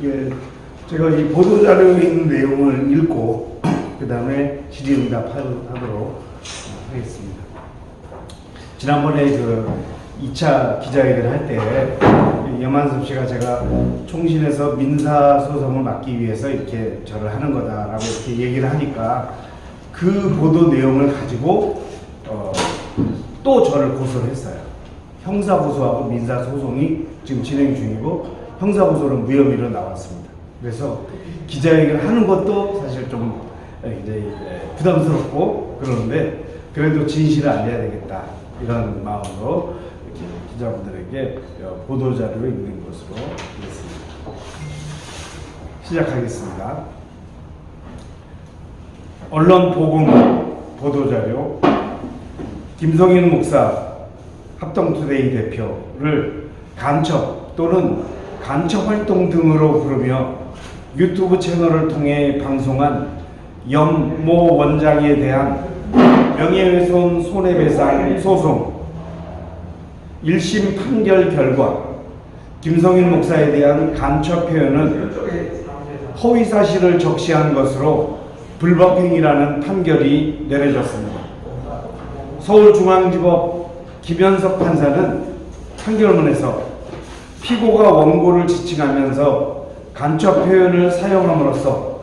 예, 제가 이 보도자료에 있는 내용을 읽고 그 다음에 질의응답하도록 하겠습니다. 지난번에 그 2차 기자회견 할 때 염한섭 씨가 제가 총신에서 민사소송을 막기 위해서 이렇게 저를 하는 거다라고 이렇게 얘기를 하니까 그 보도 내용을 가지고 또 저를 고소를 했어요. 형사고소하고 민사소송이 지금 진행 중이고 형사고소는 무혐의로 나왔습니다. 그래서 기자회견 하는 것도 사실 좀 이제 부담스럽고 그러는데 그래도 진실을 알려야 되겠다 이런 마음으로 이렇게 기자분들에게 보도자료를 읽는 것으로 하겠습니다. 시작하겠습니다. 언론보공 보도자료 김성윤 목사 합동투데이 대표를 간첩 또는 간첩활동 등으로 부르며 유튜브 채널을 통해 방송한 염모 원장에 대한 명예훼손 손해배상 소송 1심 판결 결과 김성윤 목사에 대한 간첩 표현은 허위사실을 적시한 것으로 불법행위라는 판결이 내려졌습니다. 서울중앙지법 김현석 판사는 판결문에서 피고가 원고를 지칭하면서 간첩 표현을 사용함으로써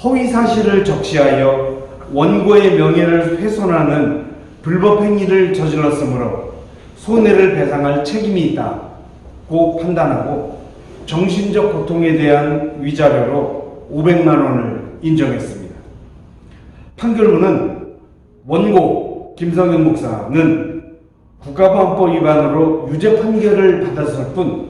허위사실을 적시하여 원고의 명예를 훼손하는 불법행위를 저질렀으므로 손해를 배상할 책임이 있다고 판단하고 정신적 고통에 대한 위자료로 500만 원을 인정했습니다. 판결문은 원고 김성윤 목사는 국가보안법 위반으로 유죄 판결을 받았을 뿐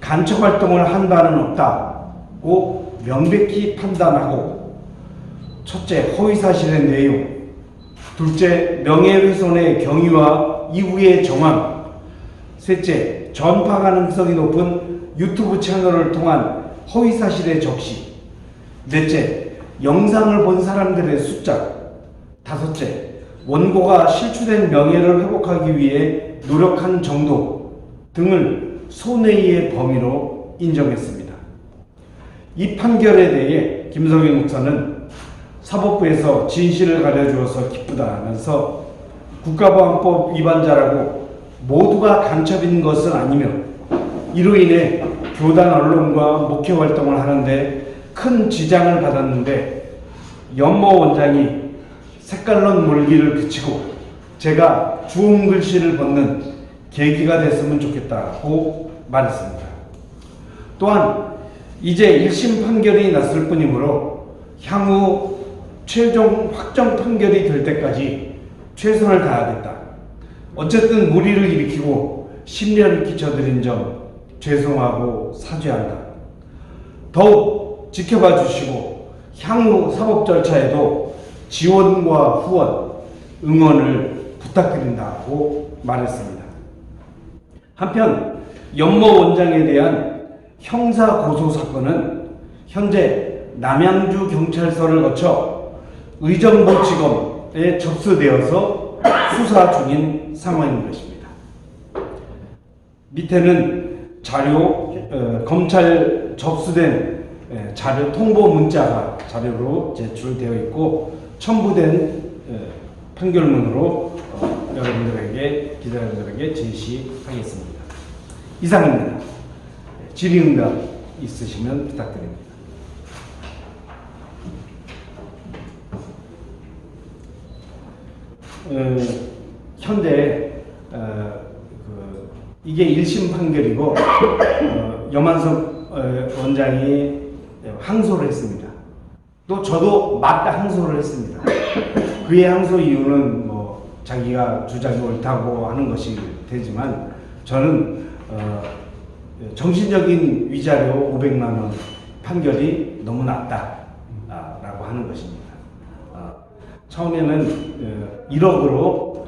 간첩 활동을 한 바는 없다고 명백히 판단하고 첫째, 허위사실의 내용, 둘째, 명예훼손의 경위와 이후의 정황, 셋째, 전파 가능성이 높은 유튜브 채널을 통한 허위사실의 적시, 넷째, 영상을 본 사람들의 숫자, 다섯째, 원고가 실추된 명예를 회복하기 위해 노력한 정도 등을 손해의 범위로 인정했습니다. 이 판결에 대해 김성윤 목사는 사법부에서 진실을 가려주어서 기쁘다 하면서 국가보안법 위반자라고 모두가 간첩인 것은 아니며 이로 인해 교단 언론과 목회 활동을 하는데 큰 지장을 받았는데 염모 원장이 색깔론 몰기를 그치고 제가 주홍 글씨를 벗는 계기가 됐으면 좋겠다고 말했습니다. 또한 이제 1심 판결이 났을 뿐이므로 향후 최종 확정 판결이 될 때까지 최선을 다하겠다. 어쨌든 무리를 일으키고 심려를 끼쳐드린 점 죄송하고 사죄한다. 더욱 지켜봐 주시고 향후 사법 절차에도 지원과 후원, 응원을 부탁드린다고 말했습니다. 한편 염모 원장에 대한 형사 고소 사건은 현재 남양주 경찰서를 거쳐 의정부지검에 접수되어서 수사 중인 상황인 것입니다. 밑에는 검찰 접수된 자료 통보 문자가 자료로 제출되어 있고 첨부된 판결문으로 여러분들에게 기자 여러분들에게 제시하겠습니다. 이상입니다. 질의응답 있으시면 부탁드립니다. 현재 이게 1심 판결이고 염한섭 원장이 항소를 했습니다. 또 저도 맞다 항소를 했습니다. 그의 항소 이유는 뭐 자기가 주장이 옳다고 하는 것이 되지만 저는 정신적인 위자료 500만 원 판결이 너무 낮다라고 하는 것입니다. 처음에는 1억으로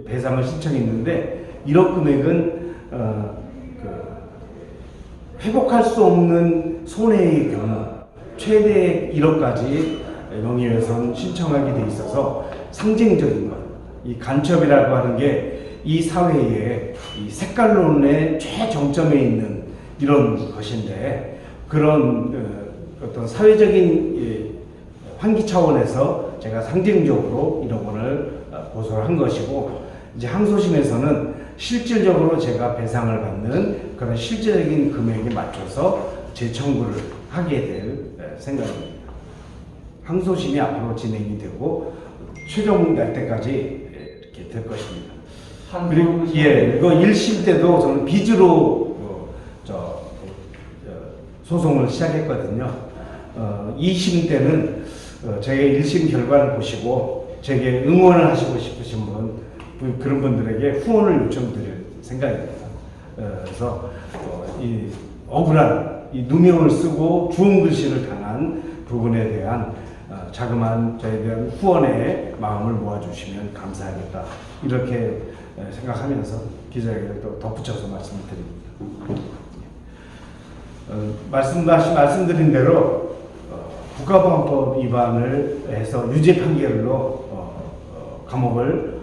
배상을 신청했는데 1억 금액은 회복할 수 없는 손해의 경우 최대 1억까지 명예훼손 신청하게 돼 있어서 상징적인 것, 이 간첩이라고 하는 게 이 사회에 이 색깔론의 최정점에 있는 이런 것인데 그런 어떤 사회적인 환기 차원에서 제가 상징적으로 1억 원을 고소를 한 것이고 이제 항소심에서는 실질적으로 제가 배상을 받는 그런 실질적인 금액에 맞춰서 재청구를 하게 될 생각입니다. 항소심이 앞으로 진행이 되고 최종 날 때까지 이렇게 될 것입니다. 그리고 이거 1심 때도 저는 빚으로 소송을 시작했거든요. 2심 때는 저의 1심 결과를 보시고 제게 응원을 하시고 싶으신 그런 분들에게 후원을 요청드릴 생각입니다. 그래서 이 억울한 이 누명을 쓰고 주홍 글씨를 당한 부분에 대한 자그마한 저에 대한 후원의 마음을 모아주시면 감사하겠다. 이렇게 생각하면서 기자에게 또 덧붙여서 말씀을 드립니다. 말씀드린 대로 국가보안법 위반을 해서 유죄 판결로 감옥을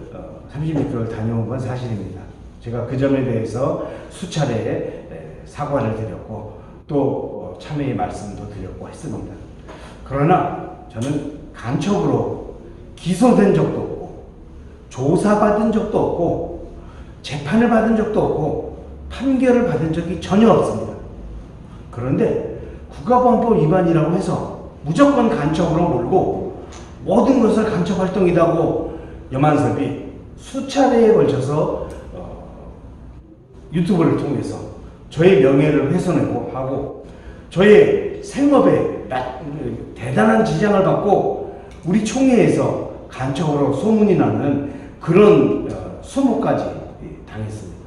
36개월 다녀온 건 사실입니다. 제가 그 점에 대해서 수차례 사과를 드렸고 또 참회의 말씀도 드렸고 했습니다. 그러나 저는 간첩으로 기소된 적도 없고 조사받은 적도 없고 재판을 받은 적도 없고 판결을 받은 적이 전혀 없습니다. 그런데 국가보안법 위반이라고 해서 무조건 간첩으로 몰고 모든 것을 간첩 활동이라고 염한섭이 수차례에 걸쳐서 유튜브를 통해서 저의 명예를 훼손하고 하고 저의 생업에 대단한 지장을 받고 우리 총회에서 간첩으로 소문이 나는 그런 소모까지 당했습니다.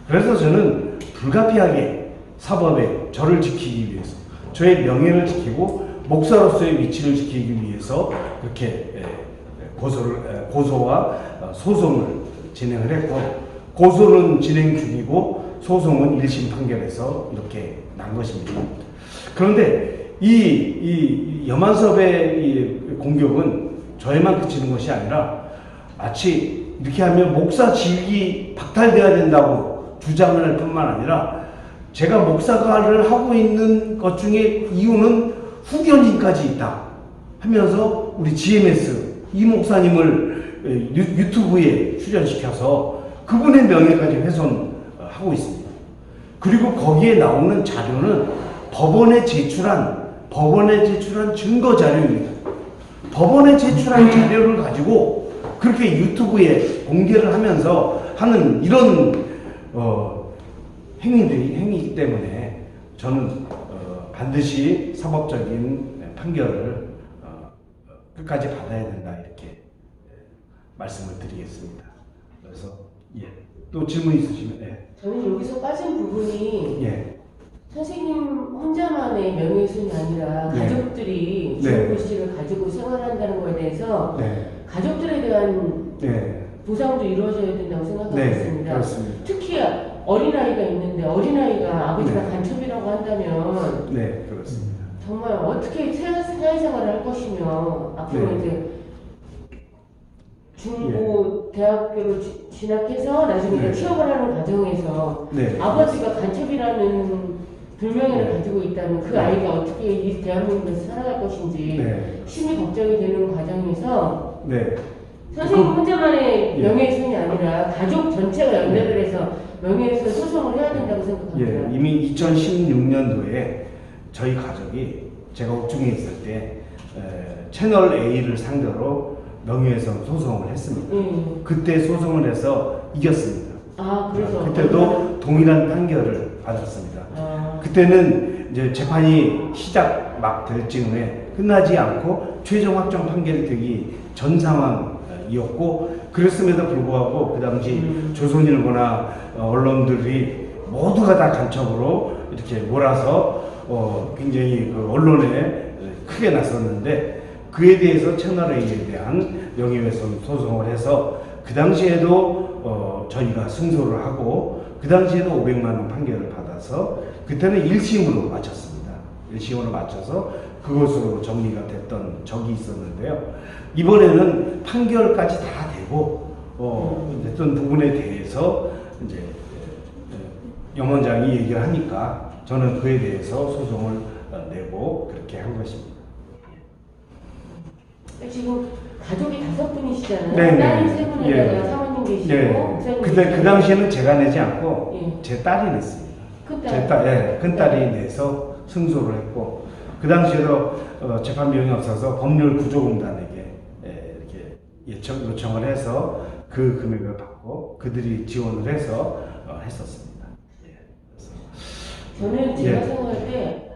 그래서 저는 불가피하게 사법에 저를 지키기 위해서 저의 명예를 지키고 목사로서의 위치를 지키기 위해서 그렇게 고소와 소송을 진행을 했고 고소는 진행 중이고 소송은 1심 판결에서 이렇게 난 것입니다. 그런데 이 염한섭의 이 공격은 저에만 그치는 것이 아니라 마치 이렇게 하면 목사 직이 박탈되어야 된다고 주장을 할 뿐만 아니라 제가 목사가를 하고 있는 것 중에 이유는 후견인까지 있다 하면서 우리 GMS 이 목사님을 유튜브에 출연시켜서 그분의 명예까지 훼손하고 있습니다. 그리고 거기에 나오는 자료는 법원에 제출한 증거 자료입니다. 법원에 제출한 자료를 가지고 그렇게 유튜브에 공개를 하면서 하는 이런 행위이기 때문에 저는 반드시 사법적인 판결을 끝까지 받아야 된다 이렇게 말씀을 드리겠습니다. 그래서 또 질문 있으시면 저는 여기서 빠진 부분이 선생님 혼자만의 명예훼손이 아니라 가족들이 주홍 글씨를 가지고 생활한다는 것에 대해서 가족들에 대한 보상도 이루어져야 된다고 생각하고 있습니다. 그렇습니다. 특히 어린아이가 있는데 어린아이가 아버지가 간첩이라고 한다면 그렇습니다. 정말 어떻게 사회생활을 할 것이며 앞으로 이제 중고 대학교를 진학해서 나중에 취업을 하는 과정에서 아버지가 간첩이라는 불명예를 가지고 있다면 그 아이가 어떻게 이 대한민국에서 살아갈 것인지 심히 걱정이 되는 과정에서 선생님 혼자만의 명예훼손이 아니라 가족 전체가 연대를 해서 명예훼손 소송을 해야 된다고 생각합니다. 이미 2016년도에 저희 가족이 제가 옥중에 있을 때 채널 A를 상대로 명예훼손 소송을 했습니다. 그때 소송을 해서 이겼습니다. 그래서 그때도 동일한 판결을 받았습니다. 그때는 이제 재판이 시작 막 될 즈음에 끝나지 않고 최종 확정 판결이 되기 전 상황이었고 그랬음에도 불구하고 그 당시 조선일보나 언론들이 모두가 다 간첩으로 이렇게 몰아서 굉장히 그 언론에 크게 나섰는데 그에 대해서 채널A에 대한 명예훼손 소송을 해서 그 당시에도 저희가 승소를 하고 그 당시에도 500만 원 판결을 받아서 그때는 1심으로 마쳤습니다. 1심으로 맞춰서 그것으로 정리가 됐던 적이 있었는데요. 이번에는 판결까지 다 되고 됐던 부분에 대해서 이제 염 원장이 얘기를 하니까 저는 그에 대해서 소송을 내고 그렇게 한 것입니다. 지금 가족이 5분이시잖아요. 네, 딸이 네. 3분에다가 예. 사모님 계시고 예. 목사님 그때 계시고. 그 당시에는 제가 내지 않고 예. 제 딸이 냈습니다. 큰 제 딸. 딸, 예, 큰 딸이 내서 승소를 했고 그 당시에도 재판 비용이 없어서 법률 구조공단에게 이렇게 요청을 해서 그 금액을 받고 그들이 지원을 해서 했었습니다. 예. 저는 제가 예. 생각할 때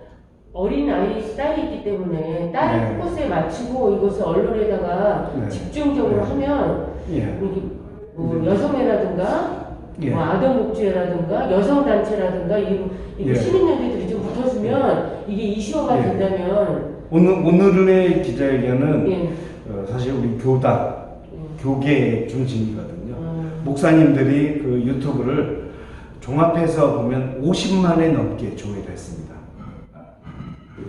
어린 아이 딸이 있기 때문에 딸을 네. 포커스에 맞추고 이것을 언론에다가 네. 집중적으로 네. 하면 예. 이게 뭐 네. 여성회라든가 예. 뭐 아동복지회라든가 여성단체라든가 이게 예. 시민연대들이 좀 붙어주면 이게 이슈화가 예. 된다면 오늘의 기자회견은 예. 사실 우리 교단, 교계의 중심이거든요. 음. 목사님들이 그 유튜브를 종합해서 보면 50만에 넘게 조회를 했습니다.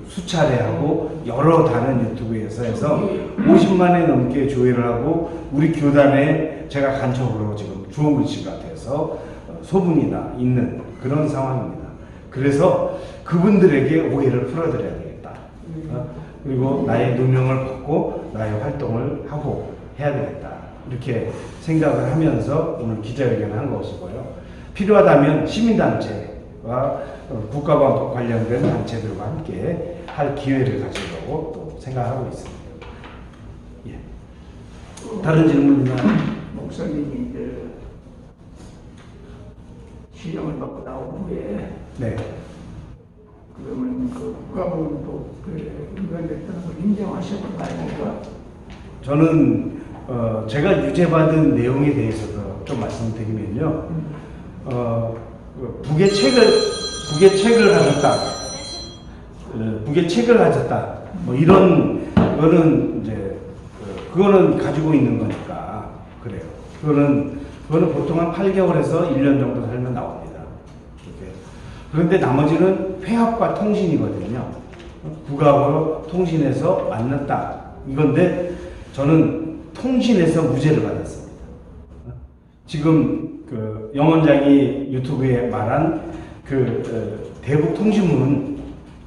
수차례 하고 여러 다른 유튜브에서 해서 50만에 넘게 조회를 하고 우리 교단에 제가 간첩으로 지금 주어글씨가 돼서 소문이 나 있는 그런 상황입니다. 그래서 그분들에게 오해를 풀어드려야 되겠다. 그리고 나의 누명을 벗고 나의 활동을 하고 해야 되겠다. 이렇게 생각을 하면서 오늘 기자회견을 한 것이고요. 필요하다면 시민단체와 국가와 관련된 단체들과 함께 할 기회를 가지려고 또 생각하고 있습니다. 예. 다른 질문 있나요? 목사님이 그 시험을 받고 나온 후에 네. 그러면 그 국가보험도 그 위반됐다는 걸 인정하셨던 거 아닙니까? 저는 제가 유죄받은 내용에 대해서도 좀 말씀드리면요. 북의 책을 가졌다. 북의 책을 가졌다. 뭐 이런 거는 이제 그거는 가지고 있는 거니까 그래요. 그거는 보통 한 8개월에서 1년 정도 살면 나옵니다. 이렇게. 그런데 나머지는 회합과 통신이거든요. 국가하고 통신해서 만났다. 이건데 저는 통신에서 무죄를 받았습니다. 지금 그 영원장이 유튜브에 말한 그 대북통신문은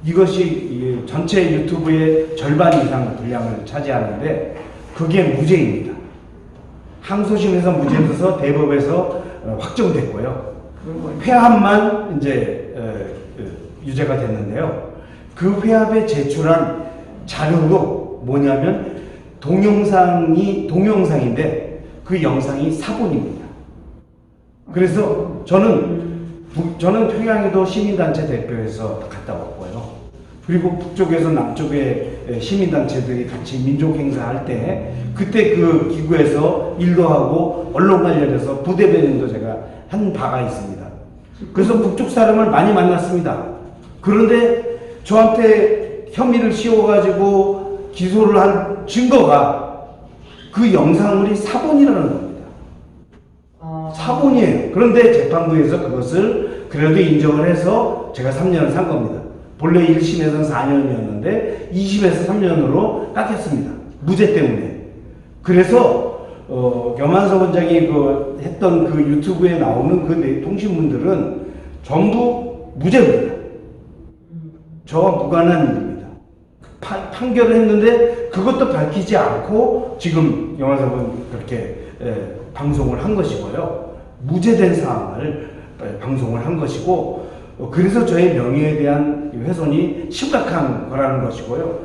이것이 전체 유튜브의 절반 이상 분량을 차지하는데 그게 무죄입니다. 항소심에서 무죄돼서 대법에서 확정됐고요. 회합만 이제 유죄가 됐는데요. 그 회합에 제출한 자료도 뭐냐면 동영상인데 그 영상이 사본입니다. 그래서 저는 평양에도 시민단체 대표에서 갔다 왔고요. 그리고 북쪽에서 남쪽에 시민단체들이 같이 민족행사할 때 그때 그 기구에서 일도 하고 언론 관련해서 부대변인도 제가 한 바가 있습니다. 그래서 북쪽 사람을 많이 만났습니다. 그런데 저한테 혐의를 씌워가지고 기소를 한 증거가 그 영상물이 사본이라는 겁니다. 사본이에요. 그런데 재판부에서 그것을 그래도 인정을 해서 제가 3년을 산 겁니다. 본래 1심에서는 4년이었는데 2심에서 3년으로 깎였습니다. 무죄 때문에. 그래서 염한석 원장이 했던 그 유튜브에 나오는 그 통신문들은 전부 무죄입니다. 저와 무관한 일입니다. 판결을 했는데 그것도 밝히지 않고 지금 염한석은 그렇게 방송을 한 것이고요. 무죄된 사항을 방송을 한 것이고 그래서 저의 명예에 대한 훼손이 심각한 거라는 것이고요.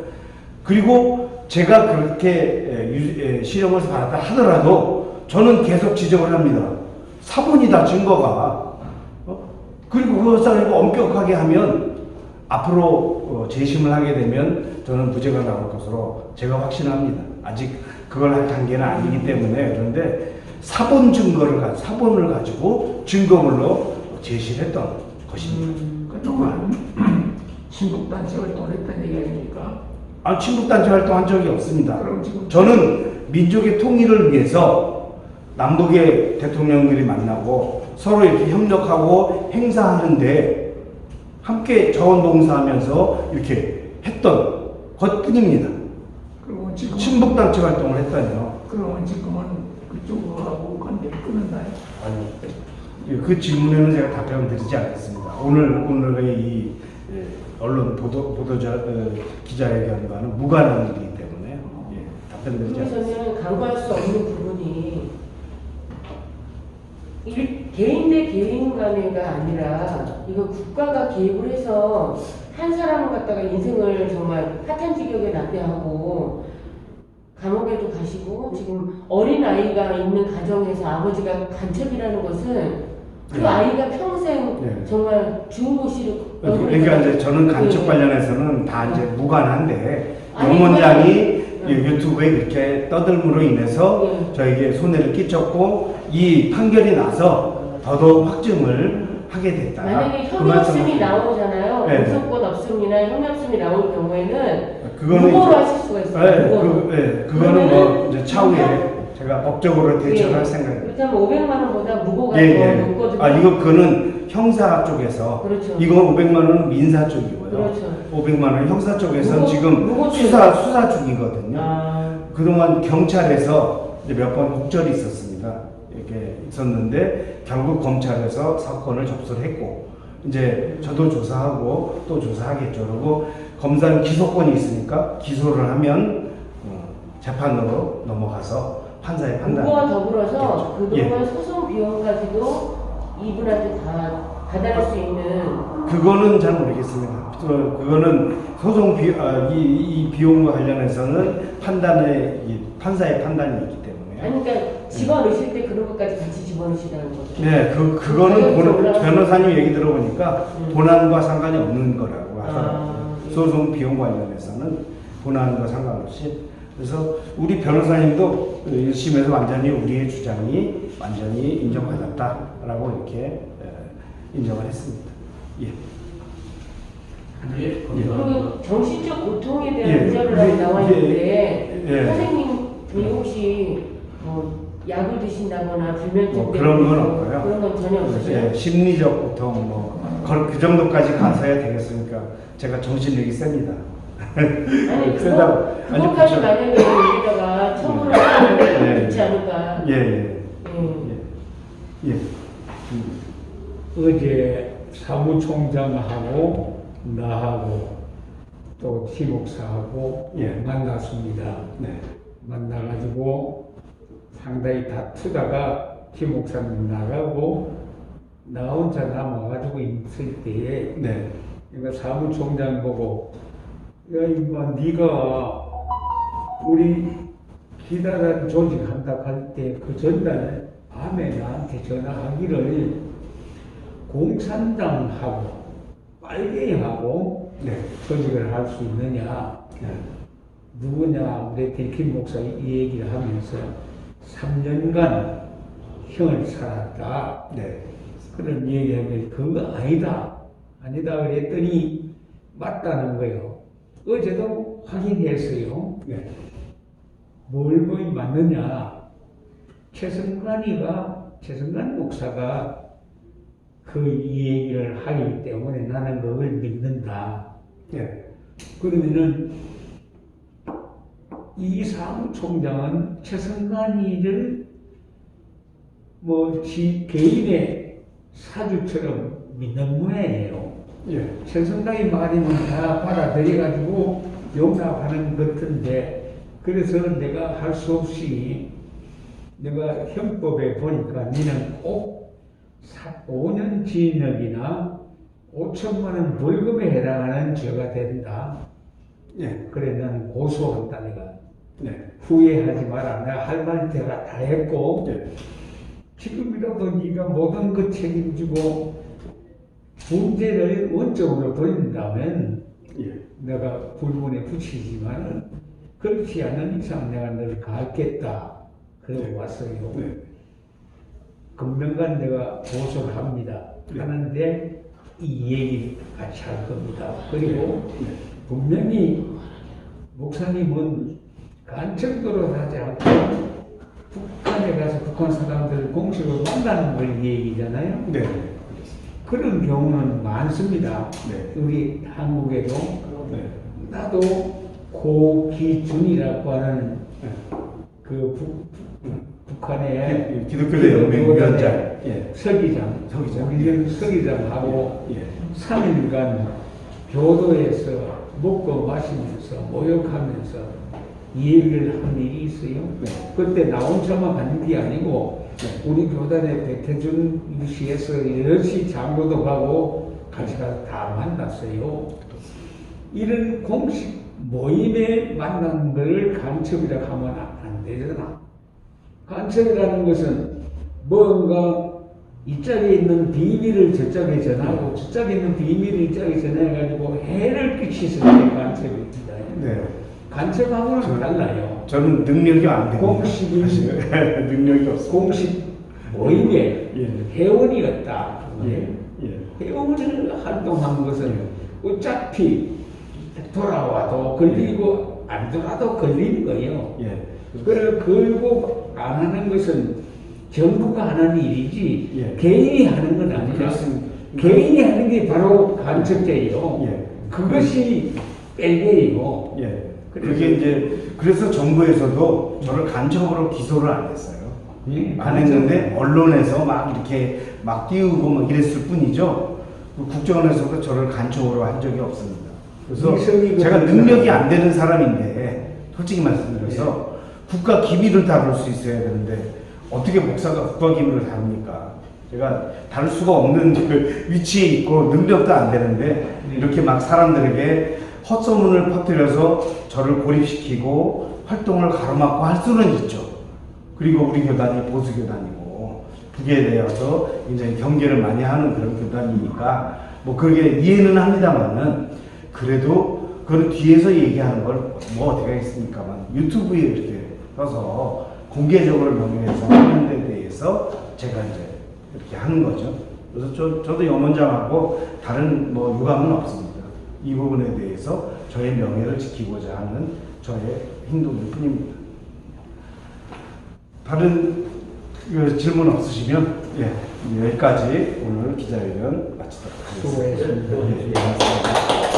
그리고 제가 그렇게 실형을 받았다 하더라도 저는 계속 지적을 합니다. 사본이다 증거가. 그리고 그것을 엄격하게 하면 앞으로 재심을 하게 되면 저는 무죄가 나올 것으로 제가 확신합니다. 아직 그걸 할 단계는 아니기 때문에. 그런데 사본을 가지고 증거물로 제시를 했던 것입니다. 그동안 친북단체 활동을 했다는 얘기 아닙니까? 친북단체 활동한 적이 없습니다. 그럼 지금 저는 민족의 통일을 위해서 남북의 대통령들이 만나고 서로 이렇게 협력하고 행사하는데 함께 자원봉사하면서 이렇게 했던 것뿐입니다. 그러면 지금 친북단체 활동을 했다니요. 그러면 지금은 그쪽하고 관계를 끊었나요? 그 질문에는 제가 답변을 드리지 않겠습니다. 오늘의 이 언론 기자회견과는 무관한 일이기 때문에 답변드리지 그래서 않습니다. 저는 간과할 수 없는 부분이 개인 대 개인 간의가 아니라 이거 국가가 개입을 해서 한 사람을 갖다가 인생을 정말 파탄지경에 납배하고 감옥에도 가시고 지금 어린 아이가 있는 가정에서 아버지가 간첩이라는 것은 그 네. 아이가 평생 네. 정말 중고시를 그러니까 이제 저는 간첩 네. 관련해서는 다 이제 무관한데 아니, 용원장이 네. 유튜브에 이렇게 떠들므로 인해서 네. 저에게 손해를 끼쳤고 이 판결이 나서 더더욱 확증을 하게 됐다. 만약에 그 형이없음이 말씀을- 나오잖아요. 네. 공소권 없음이나 형이없음이 나올 경우에는 그거는 무고로 이제- 하실 수가 있어요. 무고로. 그거는 뭐 이제 차후에 제가 법적으로 대처를 할 예. 생각입니다. 그렇다면 500만 원보다 무고가 예, 더 예. 높거든요. 그거는 형사 쪽에서 그렇죠. 이거 500만 원은 민사 쪽이고요. 그렇죠. 500만 원 형사 쪽에서 무고- 지금 무고 수사 중이거든요. 아, 그동안 경찰에서 몇 번 국절이 있었습니다. 이렇게 있었는데 결국 검찰에서 사건을 접수를 했고 이제 저도 조사하고 또 조사하겠죠. 그리고 검사는 기소권이 있으니까 기소를 하면 재판으로 넘어가서 판사의 판단. 무고와 더불어서 예. 그동안 소송 비용까지도 이분한테 다 받아낼 수 있는 그거는 잘 모르겠습니다. 그거는 이 비용과 관련해서는 판사의 판단이 있기 때문에. 아니 그러니까 집어넣으실 때 그런 것까지 같이 집어넣으시다는 거죠. 네, 그거는 변호사님 얘기 들어보니까 본안과 상관이 없는 거라고 하더라고요. 예. 소송 비용 관련해서는 본안과 상관없이. 그래서 우리 변호사님도 1심에서 완전히 우리의 주장이 완전히 인정받았다라고 이렇게 인정을 했습니다. 예. 예, 그리고 정신적 고통에 대한 예, 의견을 예, 나와 있는데 예. 선생님이 혹시 약을 드신다거나 불면증 뭐 때문에 그런 건 없고요. 그런 건 전혀 없으세요? 예, 심리적 고통 그 정도까지 가서야 되겠습니까? 제가 정신력이 셉니다. 아니 그러다- 아니, 그것까지 그쵸. 만약에 여기다가 첨부를 하면 예. 좋지 않을까? 예. 어제 사무총장하고 나하고 또 티목사하고 예. 만났습니다. 네. 만나가지고 상당히 다투다가 티목사님 나가고 나 혼자 남아가지고 있을 때에 네. 그러니까 사무총장 보고 야 이마 네가 우리 기다란 조직 한다 할 때 그 전날 밤에 나한테 전화하기를 공산당하고 빨갱이하고 네. 조직을 할 수 있느냐 네. 누구냐 우리 대킴 목사 이 얘기를 하면서 3년간 형을 살았다 네. 그런 얘기하면 그거 아니다 그랬더니 맞다는 거예요. 어제도 확인했어요. 네. 뭘 거의 맞느냐 최승관 목사가 그 이 얘기를 하기 때문에 나는 그걸 믿는다. 네. 그러면은 이 사무총장은 최승관이를 개인의 사주처럼 믿는 모양이에요. 예. 최승관이 말이면 다 받아들여가지고 용납하는 것 같은데 그래서 내가 할 수 없이 내가 형법에 보니까 니는 꼭 5년 징역이나 5천만 원 벌금에 해당하는 죄가 된다. 예. 그래 나는 고소한다 내가. 네. 후회하지 마라. 내가 할 말 내가 다 했고 네. 지금이라도 네가 모든 것 책임지고 문제를 원점으로 돌린다면 예. 내가 불문에 붙이지만 그렇지 않은 이상 내가 너를 가겠다. 그러고 네. 왔어요. 네. 금명간 내가 고소를 합니다. 네. 하는데 이 얘기를 같이 할 겁니다. 그리고 네. 분명히 목사님은 간첩도로 하지 않고 북한에 가서 북한 사람들을 공식으로 만나는 걸 얘기잖아요. 네. 그런 경우는 많습니다. 네. 우리 한국에도 네. 나도 고기준이라고 하는 네. 그 북한의 기독교대 연맹 위원장, 예. 서기장, 우리는 서기장하고 예. 3일간 교도에서 먹고 마시면서 모욕하면서 이야기를 한 일이 있어요. 네. 그때 나 혼자만 가는 게 아니고 네. 우리 교단의 백태준 시에서 여럿이 장로도 가고 같이 가서 다 만났어요. 이런 공식 모임에 만난 걸 간첩이라고 하면 안 되잖아. 간첩이라는 것은 뭔가 이쪽에 있는 비밀을 저쪽에 전하고 저쪽에 있는 비밀을 이쪽에 전해가지고 해를 끼치는 게 간첩입니다. 네. 간첩하고는 달라요. 저는 능력이 안 됩니다. 공식이 능력이 없습니다. 공식 모임에 예. 회원이었다. 예. 예. 회원을 활동한 것은 어차피 돌아와도 걸리고 안 돌아도 걸리는 거예요. 예. 그걸 걸고 안 하는 것은 정부가 하는 일이지 예. 개인이 하는 건 아니라 그렇습니다. 개인이 하는 게 바로 간첩죄예요. 예. 그것이 빼개예요. 예. 그게 이제 그래서 정부에서도 저를 간첩으로 기소를 안 했어요. 예. 안 했는데 언론에서 막 이렇게 막 띄우고 막 이랬을 뿐이죠. 국정원에서도 저를 간첩으로 한 적이 없습니다. 그래서 제가 능력이 안 되는 사람인데 솔직히 말씀드려서 국가 기밀을 다룰 수 있어야 되는데 어떻게 목사가 국가 기밀을 다룹니까? 제가 다룰 수가 없는 그 위치에 있고 능력도 안 되는데 이렇게 막 사람들에게 헛소문을 퍼뜨려서 저를 고립시키고 활동을 가로막고 할 수는 있죠. 그리고 우리 교단이 보수교단이고 북에 대해서 굉장히 경계를 많이 하는 그런 교단이니까 뭐 그게 이해는 합니다만은 그래도 그건 뒤에서 얘기하는 걸 뭐 어떻게 하겠습니까만 유튜브에 이렇게 떠서 공개적으로 명예훼손 하는 데 대해서 제가 이제 이렇게 하는 거죠. 그래서 저도 염원장하고 다른 뭐 유감은 없습니다. 이 부분에 대해서 저의 명예를 지키고자 하는 저의 행동일 뿐입니다. 다른 질문 없으시면 여기까지 오늘 기자회견 마치도록 하겠습니다. 수고했습니다. 예, 감사합니다.